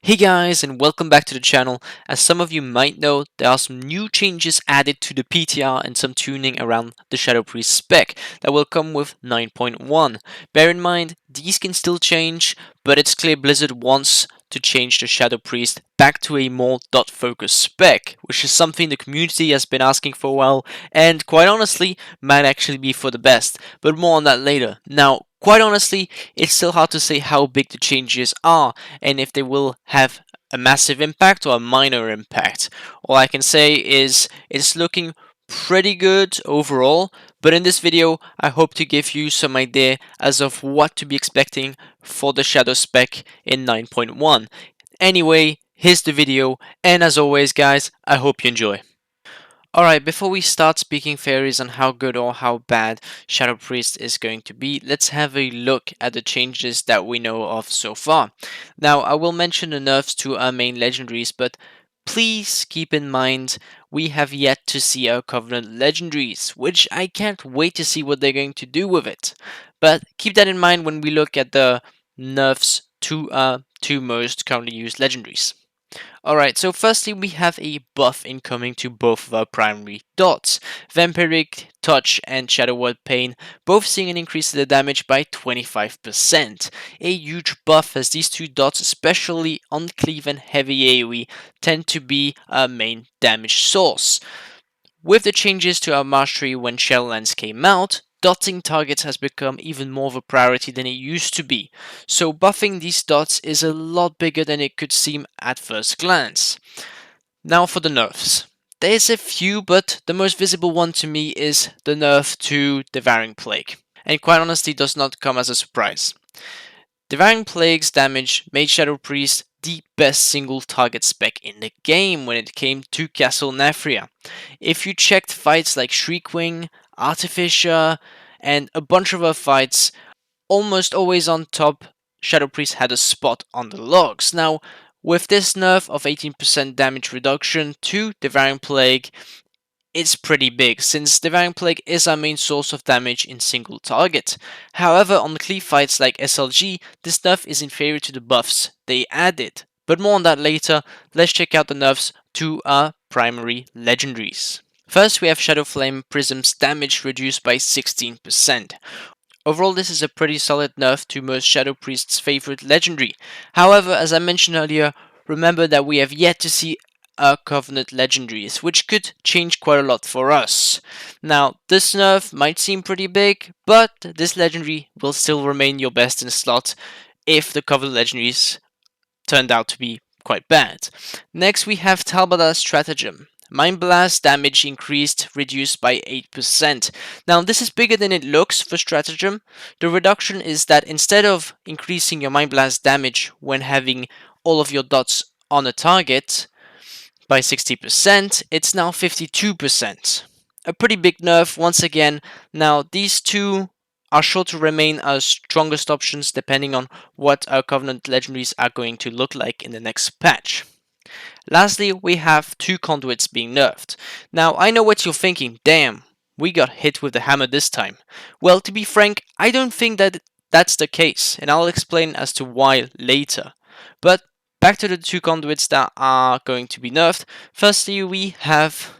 Hey guys, and welcome back to the channel. As some of you might know, there are some new changes added to the PTR and some tuning around the Shadow Priest spec that will come with 9.1. Bear in mind, these can still change, but it's clear Blizzard wants to change the Shadow Priest back to a more dot focus spec, which is something the community has been asking for a while, and quite honestly, might actually be for the best, but more on that later. Now, quite honestly, it's still hard to say how big the changes are, and if they will have a massive impact or a minor impact. All I can say is it's looking pretty good overall, but in this video I hope to give you some idea as of what to be expecting for the Shadow spec in 9.1. Anyway, here's the video, and as always guys, I hope you enjoy. Alright, before we start speaking theories on how good or how bad Shadow Priest is going to be, let's have a look at the changes that we know of so far. Now, I will mention the nerfs to our main legendaries, but please keep in mind we have yet to see our Covenant legendaries, which I can't wait to see what they're going to do with it. But keep that in mind when we look at the nerfs to our two most currently used legendaries. Alright, so firstly we have a buff incoming to both of our primary dots. Vampiric Touch and Shadow Word Pain both seeing an increase in the damage by 25%. A huge buff as these two dots, especially on cleave and heavy AoE, tend to be our main damage source. With the changes to our mastery when Shadowlands came out, dotting targets has become even more of a priority than it used to be, so buffing these dots is a lot bigger than it could seem at first glance. Now for the nerfs. There's a few, but the most visible one to me is the nerf to Devouring Plague, and quite honestly does not come as a surprise. Devouring Plague's damage made Shadow Priest the best single target spec in the game when it came to Castle Nafria. If you checked fights like Shriekwing, Artificer, and a bunch of other fights, almost always on top, Shadow Priest had a spot on the logs. Now, with this nerf of 18% damage reduction to Devouring Plague, it's pretty big, since Devouring Plague is our main source of damage in single target. However, on cleave fights like SLG, this nerf is inferior to the buffs they added. But more on that later, let's check out the nerfs to our primary legendaries. First, we have Shadow Flame Prism's damage reduced by 16%. Overall, this is a pretty solid nerf to most Shadow Priest's favorite legendary. However, as I mentioned earlier, remember that we have yet to see our Covenant legendaries, which could change quite a lot for us. Now, this nerf might seem pretty big, but this legendary will still remain your best in the slot if the Covenant legendaries turned out to be quite bad. Next, we have Talbada's Stratagem. Mind Blast damage reduced by 8%. Now, this is bigger than it looks for Stratagem. The reduction is that instead of increasing your Mind Blast damage when having all of your dots on a target by 60%, it's now 52%. A pretty big nerf once again. Now, these two are sure to remain our strongest options depending on what our Covenant legendaries are going to look like in the next patch. Lastly, we have two conduits being nerfed. Now, I know what you're thinking, damn, we got hit with the hammer this time. Well, to be frank, I don't think that that's the case, and I'll explain as to why later. But back to the two conduits that are going to be nerfed. Firstly, we have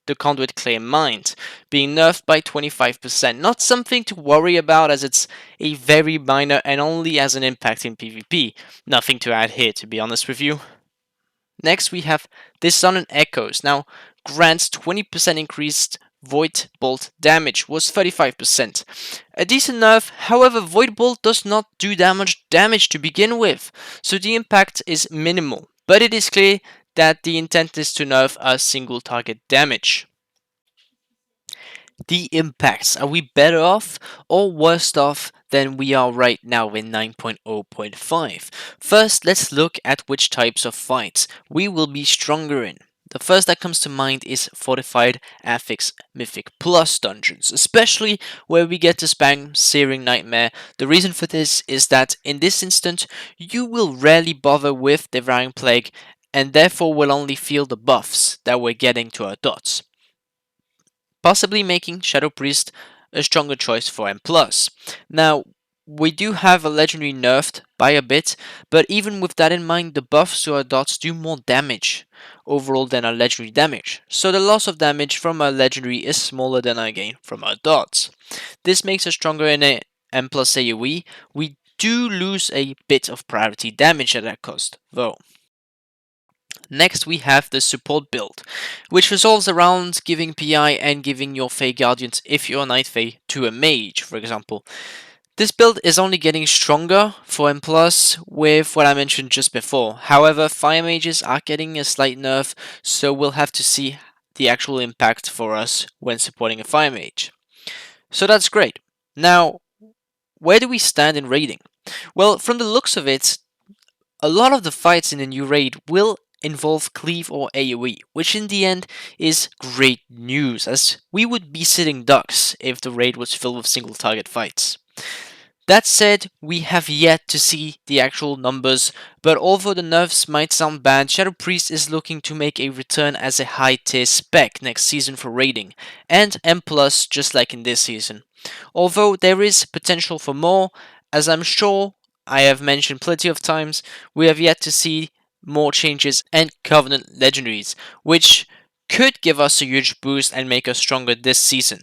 the conduit Claim Mind being nerfed by 25%. Not something to worry about as it's a very minor and only has an impact in PvP. Nothing to add here, to be honest with you. Next, we have Dissonant Echoes. Now, grants 20% increased Void Bolt damage, was 35%. A decent nerf, however, Void Bolt does not do that much damage to begin with, so the impact is minimal. But it is clear that the intent is to nerf a single target damage. The impacts. Are we better off or worse off than we are right now in 9.0.5? First, let's look at which types of fights we will be stronger in. The first that comes to mind is Fortified Affix Mythic Plus dungeons, especially where we get to spam Searing Nightmare. The reason for this is that in this instant, you will rarely bother with Devouring Plague and therefore will only feel the buffs that we're getting to our dots, possibly making Shadow Priest a stronger choice for M+. Now, We do have a legendary nerfed by a bit, but even with that in mind, the buffs to our dots do more damage overall than our legendary damage. So the loss of damage from our legendary is smaller than our gain from our dots. This makes us stronger in a M plus AoE. We do lose a bit of priority damage at that cost, though. Next we have the support build, which resolves around giving PI and giving your Fey Guardians if you're a Night Fey to a Mage, for example. This build is only getting stronger for M+, with what I mentioned just before. However, Fire Mages are getting a slight nerf, so we'll have to see the actual impact for us when supporting a Fire Mage. So that's great. Now, where do we stand in raiding? Well, from the looks of it, a lot of the fights in the new raid will involve cleave or AoE, which in the end is great news, as we would be sitting ducks if the raid was filled with single target fights. That said, we have yet to see the actual numbers, but although the nerfs might sound bad, Shadow Priest is looking to make a return as a high tier spec next season for raiding, and M+, just like in this season. Although there is potential for more, as I'm sure I have mentioned plenty of times, we have yet to see more changes and Covenant legendaries, which could give us a huge boost and make us stronger this season.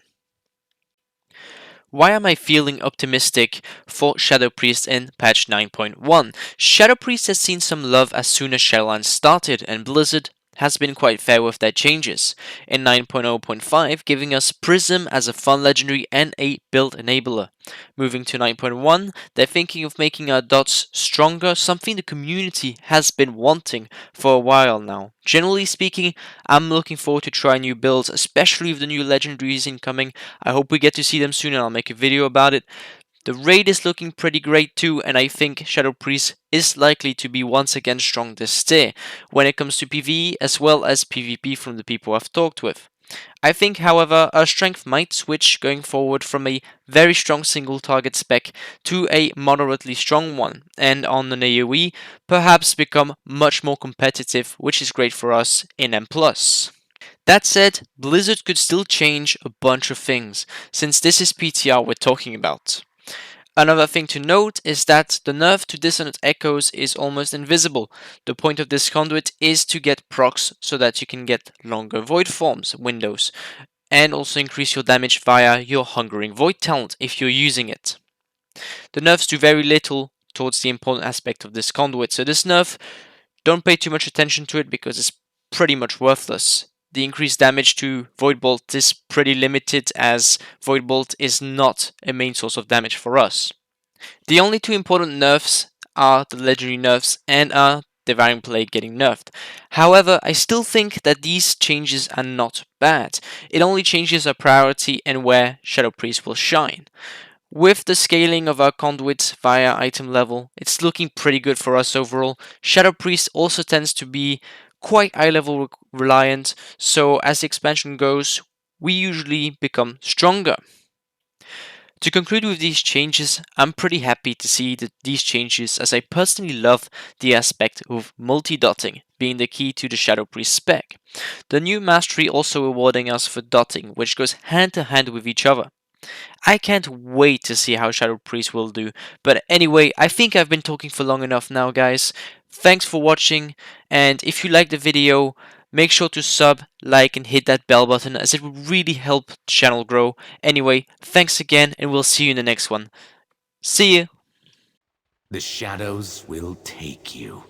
Why am I feeling optimistic for Shadow Priest in patch 9.1? Shadow Priest has seen some love as soon as Shadowlands started, and Blizzard has been quite fair with their changes. In 9.0.5, giving us Prism as a fun legendary and a build enabler. Moving to 9.1, they're thinking of making our dots stronger, something the community has been wanting for a while now. Generally speaking, I'm looking forward to try new builds, especially with the new legendaries incoming. I hope we get to see them soon and I'll make a video about it. The raid is looking pretty great too, and I think Shadow Priest is likely to be once again strong this tier when it comes to PvE as well as PvP from the people I've talked with. I think, however, our strength might switch going forward from a very strong single target spec to a moderately strong one, and on the AoE, perhaps become much more competitive, which is great for us in M+. That said, Blizzard could still change a bunch of things, since this is PTR we're talking about. Another thing to note is that the nerf to Dissonant Echoes is almost invisible. The point of this conduit is to get procs so that you can get longer Void Forms windows, and also increase your damage via your Hungering Void talent if you're using it. The nerfs do very little towards the important aspect of this conduit, so this nerf, don't pay too much attention to it because it's pretty much worthless. The increased damage to Void Bolt is pretty limited, as Void Bolt is not a main source of damage for us. The only two important nerfs are the legendary nerfs and Devouring Plague getting nerfed. However, I still think that these changes are not bad. It only changes our priority and where Shadow Priest will shine. With the scaling of our conduits via item level, it's looking pretty good for us overall. Shadow Priest also tends to be quite high level reliant, so as the expansion goes, we usually become stronger. To conclude with these changes, I'm pretty happy to see these changes, as I personally love the aspect of multi-dotting being the key to the Shadow Priest spec. The new mastery also rewarding us for dotting, which goes hand to hand with each other. I can't wait to see how Shadow Priest will do. But anyway, I think I've been talking for long enough now, guys. Thanks for watching, and if you liked the video, make sure to sub, like, and hit that bell button, as it would really help the channel grow. Anyway, thanks again, and we'll see you in the next one. See you! The shadows will take you.